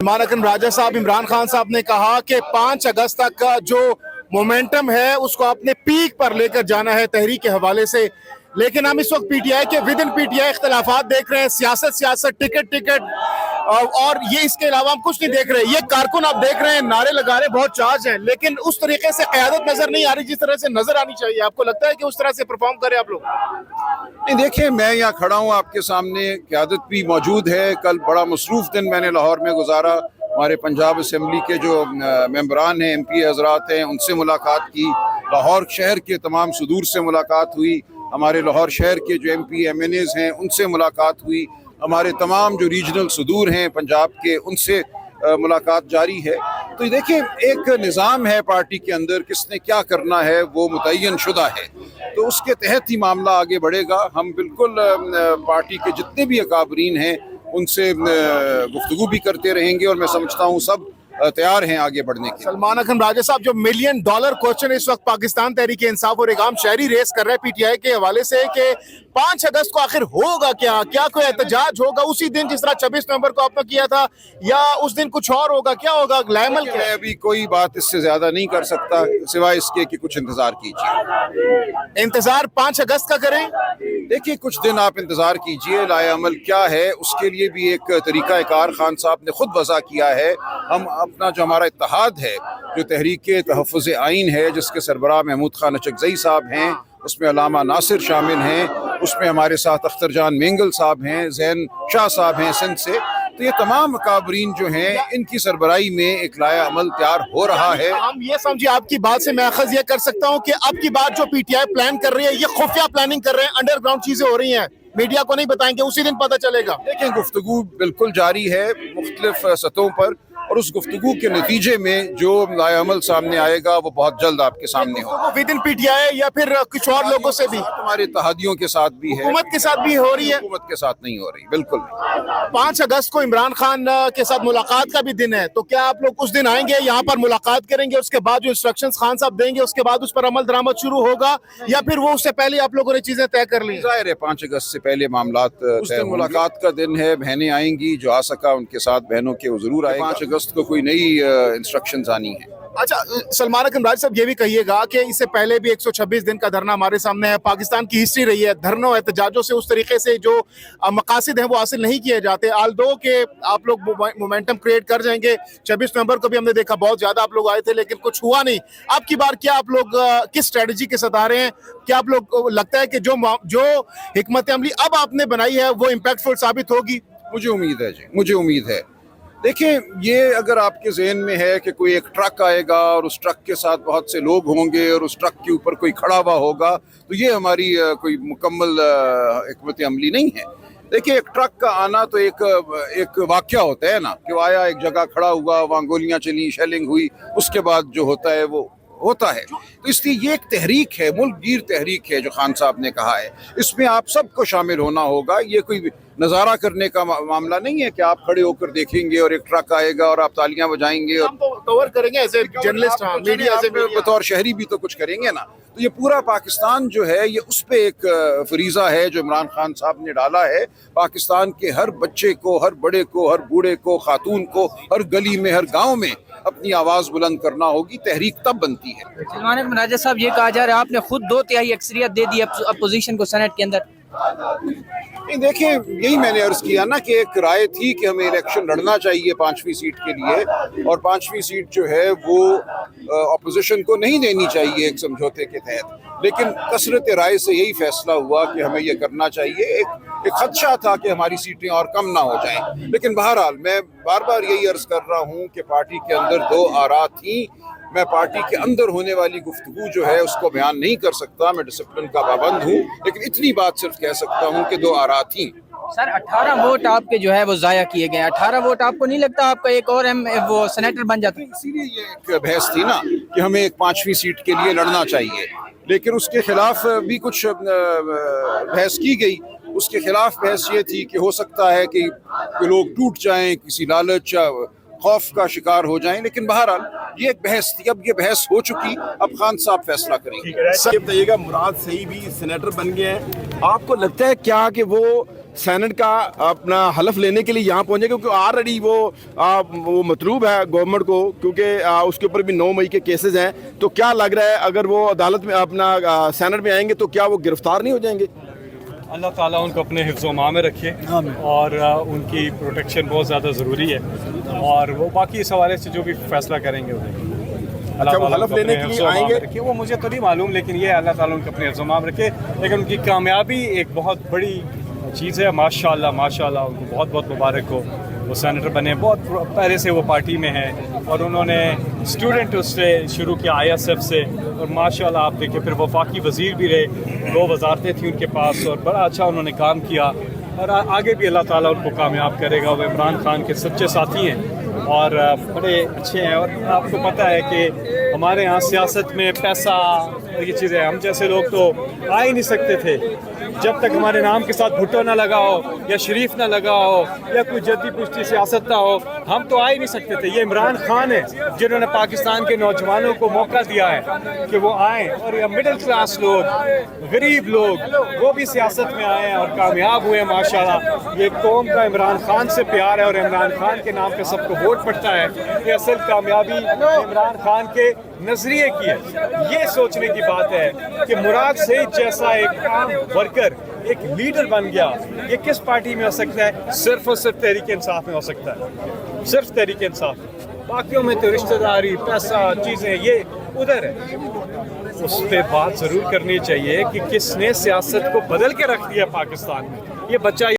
सलमान अकरम राजा साहब, इमरान खान साहब ने कहा कि 5 अगस्त तक का जो मोमेंटम है उसको अपने पीक पर लेकर जाना है तहरीक के हवाले से। लेकिन हम इस वक्त पीटीआई के विद इन पीटीआई इख्तलाफात देख रहे हैं, सियासत, टिकट और ये इसके अलावा हम कुछ नहीं देख रहे। ये कारकुन आप देख रहे हैं नारे लगा रहे, बहुत चार्ज हैं, लेकिन उस तरीके से क़यादत नजर नहीं आ रही जिस तरह से नजर आनी चाहिए। आपको लगता है कि उस तरह से परफॉर्म करें आप लोग? नहीं, देखिए, मैं यहाँ खड़ा हूँ आपके सामने, क़यादत भी मौजूद है। कल बड़ा मसरूफ़ दिन मैंने लाहौर में गुजारा। हमारे पंजाब असम्बली के जो मेंबरान हैं, MP हजरात हैं, उनसे मुलाकात की। लाहौर शहर के तमाम सुदूर से मुलाकात हुई। हमारे लाहौर शहर के जो MP MNAs हैं उनसे मुलाकात हुई। हमारे तमाम जो रीजनल सुदूर हैं पंजाब के, उनसे मुलाकात जारी है। तो देखिए, एक निज़ाम है पार्टी के अंदर, किसने क्या करना है वो मुतय्यन शुदा है, तो उसके तहत ही मामला आगे बढ़ेगा। हम बिल्कुल पार्टी के जितने भी अकाबरीन हैं उनसे गुफ्तगू भी करते रहेंगे और मैं समझता हूँ सब तैयार हैं आगे बढ़ने के। सलमान अकरम राजा साहब, जो $1 मिलियन क्वेश्चन इस वक्त पाकिस्तान तहरीक इंसाफ और इक़ाम शहरी रेस कर रहे हैं पीटीआई के हवाले से कि 5 अगस्त को आखिर होगा क्या कोई एहतजाज होगा उसी दिन जिस तरह 26 नवंबर को आपने किया था, या उस दिन कुछ और होगा? क्या होगा लाइमल? मैं अभी कोई बात इससे ज्यादा नहीं कर सकता सिवाय इसके कि कुछ इंतजार कीजिए। इंतजार 5 अगस्त का करें? देखिए, कुछ दिन आप इंतजार कीजिए। लाए अमल क्या है उसके लिए भी एक तरीका कार खान साहब ने खुद वज़ा किया है। हम अपना जो हमारा इत्तेहाद है, जो तहरीक तहफ़्फ़ुज़ आइन है, जिसके सरबराह महमूद खान अचकज़ई साहब हैं, उसमें अल्लामा नासिर शामिल हैं, उसमें हमारे साथ अख्तर जान मेंगल साहब हैं, ज़ैन शाह साहब हैं सिंध से। तो ये तमाम अकाबरीन जो हैं, इनकी सरबराही में एक लाया अमल तैयार हो रहा है। हम ये समझिए, आपकी बात से मैं अखज़ ये कर सकता हूँ कि अब की बात जो पीटीआई प्लान कर रही है, ये खुफिया प्लानिंग कर रहे हैं, अंडरग्राउंड चीजें हो रही हैं, मीडिया को नहीं बताएंगे, उसी दिन पता चलेगा। देखें, गुफ्तगू बिल्कुल जारी है मुख्तलिफ सतहों पर, और उस गुफ्तगू के नतीजे में जो लाएअमल सामने आएगा वो बहुत जल्द आपके सामने होगा। विद इन पीटीआई या फिर कुछ और लोगों से भी? हमारे इत्तेहादियों के साथ भी है, हुकूमत के साथ भी हो रही है। हुकूमत के साथ नहीं हो रही, बिल्कुल नहीं। 5 अगस्त को इमरान खान के साथ मुलाकात का भी दिन है, तो क्या आप लोग उस दिन आएंगे, यहाँ पर मुलाकात करेंगे, उसके बाद जो इंस्ट्रक्शंस खान साहब देंगे उसके बाद उस पर अमल दरामद शुरू होगा, या फिर वो उससे पहले आप लोगों ने चीजें तय कर ली? जाहिर है 5 अगस्त से पहले मामलात तय। मुलाकात का दिन है, बहनें आएंगी, जो आ सका उनके साथ बहनों के वो जरूर आएगा। 5 अगस्त को कोई नई इंस्ट्रक्शंस आनी है। अच्छा, सलमान अकरम राजा साहब, ये भी कहिएगा कि इससे पहले भी 126 दिन का धरना हमारे सामने है। पाकिस्तान की हिस्ट्री रही है, धरनों एहतजाजों से उस तरीके से जो मकासद हैं वो हासिल नहीं किए जाते। आल्दो के आप लोग मोमेंटम क्रिएट कर जाएंगे। 26 नवंबर को भी हमने देखा बहुत ज्यादा आप लोग आए थे, लेकिन कुछ हुआ नहीं। अब की बार क्या आप लोग किस स्ट्रेटजी के साथ आ रहे हैं? क्या आप लोग लगता है कि जो हिकमत अमली अब आपने बनाई है वो इम्पैक्टफुल साबित होगी? मुझे उम्मीद है जी, मुझे उम्मीद है। देखिए, ये अगर आपके जहन में है कि कोई एक ट्रक आएगा और उस ट्रक के साथ बहुत से लोग होंगे और उस ट्रक के ऊपर कोई खड़ा हुआ होगा, तो ये हमारी कोई मुकम्मल हिकमत अमली नहीं है। देखिए, एक ट्रक का आना तो एक वाक़या होता है ना, कि वो आया, एक जगह खड़ा हुआ, वहाँ गोलियाँ चली, शेलिंग हुई, उसके बाद जो होता है वो होता है। तो इसलिए ये एक तहरीक है, मुल्क गिर तहरीक है जो खान साहब ने कहा है, इसमें आप सबको शामिल होना होगा। ये कोई नज़ारा करने का मामला नहीं है कि आप खड़े होकर देखेंगे और एक ट्रक आएगा और आप तालियां बजाएंगे और कवर करेंगे एज ए जर्नलिस्ट, मीडिया से बतौर शहरी भी तो कुछ करेंगे ना। तो ये पूरा पाकिस्तान जो है, ये उस पे एक फरीज़ा है जो इमरान खान साहब ने डाला है। पाकिस्तान के हर बच्चे को, हर बड़े को, हर बूढ़े को, खातून को, हर गली में, हर गाँव में अपनी आवाज़ बुलंद करना होगी। तहरीक तब बनती है। सलमान राजा साहब, ये कहा जा रहा है आपने खुद 2/3 अक्सरियत दे दी अपोजिशन को सेनेट के अंदर। नहीं, देखिए, यही मैंने अर्ज किया ना कि एक राय थी कि हमें इलेक्शन लड़ना चाहिए 5वीं सीट के लिए, और 5वीं सीट जो है वो अपोजिशन को नहीं देनी चाहिए एक समझौते के तहत। लेकिन कसरत राय से यही फैसला हुआ कि हमें ये करना चाहिए। एक खदशा था कि हमारी सीटें और कम ना हो जाएं, लेकिन बहरहाल मैं बार बार यही अर्ज कर रहा हूँ कि पार्टी के अंदर 2 आरा थी। मैं पार्टी के अंदर होने वाली गुफ्तगू जो है उसको बयान नहीं कर सकता, मैं डिसिप्लिन का पाबंद हूँ, लेकिन इतनी बात सिर्फ कह सकता हूँ कि 2 आरा थी। सर, 18 वोट आपके जो है वो ज़ाया किए गए। 18 वोट आपको नहीं लगता आपका एक और वो सेनेटर बन जाता? इसीलिए ये एक बहस थी ना कि हमें एक 5वीं सीट के लिए लड़ना चाहिए, लेकिन उसके खिलाफ भी कुछ बहस की गई। उसके खिलाफ बहस ये थी कि हो सकता है कि लोग टूट जाएं किसी लालच या خوف کا شکار ہو جائیں. لیکن بہرحال یہ ایک بحث تھی, اب یہ بحث ہو چکی, اب خان صاحب فیصلہ کریں گے. یہ بتائیے گا, مراد صحیح بھی سینیٹر بن گئے ہیں, آپ کو لگتا ہے کیا کہ وہ سینٹ کا اپنا حلف لینے کے لیے یہاں پہنچے, کیونکہ آلریڈی وہ مطلوب ہے گورنمنٹ کو, کیونکہ اس کے اوپر بھی 9 مئی کے کیسز ہیں, تو کیا لگ رہا ہے اگر وہ عدالت میں اپنا سینٹ میں آئیں گے تو کیا وہ گرفتار نہیں ہو جائیں گے؟ اللہ تعالیٰ ان کو اپنے حفظ و امان میں رکھے, اور ان کی پروٹیکشن بہت زیادہ ضروری ہے, اور وہ باقی اس حوالے سے جو بھی فیصلہ کریں گے اللہ تعالیٰ حلف لینے کے لیے آئیں گے, وہ مجھے تو نہیں معلوم, لیکن یہ اللہ تعالیٰ ان کو اپنے حفظ و امان رکھے. لیکن ان کی کامیابی ایک بہت بڑی چیز ہے, ماشاءاللہ ان کو بہت بہت مبارک ہو. وہ سینیٹر بنے, بہت پہلے سے وہ پارٹی میں ہیں, اور انہوں نے اسٹوڈنٹ اس سے شروع کیا ISF سے, اور ماشاءاللہ آپ دیکھیں پھر وفاقی وزیر بھی رہے, 2 وزارتیں تھیں ان کے پاس, اور بڑا اچھا انہوں نے کام کیا, اور آگے بھی اللہ تعالیٰ ان کو کامیاب کرے گا. وہ عمران خان کے سچے ساتھی ہیں اور بڑے اچھے ہیں. اور آپ کو پتہ ہے کہ ہمارے ہاں سیاست میں پیسہ اور یہ چیزیں, ہم جیسے لوگ تو آ ہی نہیں سکتے تھے جب تک ہمارے نام کے ساتھ بھٹو نہ لگا ہو, یا شریف نہ لگا ہو, یا کوئی جدی پشتی سیاست نہ ہو, ہم تو آ ہی نہیں سکتے تھے. یہ عمران خان ہے جنہوں نے پاکستان کے نوجوانوں کو موقع دیا ہے کہ وہ آئیں, اور یہ مڈل کلاس لوگ, غریب لوگ, وہ بھی سیاست میں آئے ہیں اور کامیاب ہوئے ہیں ماشاءاللہ. یہ قوم کا عمران خان سے پیار ہے, اور عمران خان کے نام پہ سب کو ووٹ پڑتا ہے. یہ اصل کامیابی عمران خان کے نظریے کی ہے. یہ سوچنے کی بات ہے کہ مراد سعید جیسا ایک عام ورکر, ایک لیڈر بن گیا, یہ کس پارٹی میں ہو سکتا ہے؟ صرف اور صرف تحریک انصاف میں ہو سکتا ہے, صرف تحریک انصاف. باقیوں میں تو رشتہ داری, پیسہ, چیزیں یہ ادھر ہے. اس پہ بات ضرور کرنی چاہیے کہ کس نے سیاست کو بدل کے رکھ دیا پاکستان میں. یہ بچہ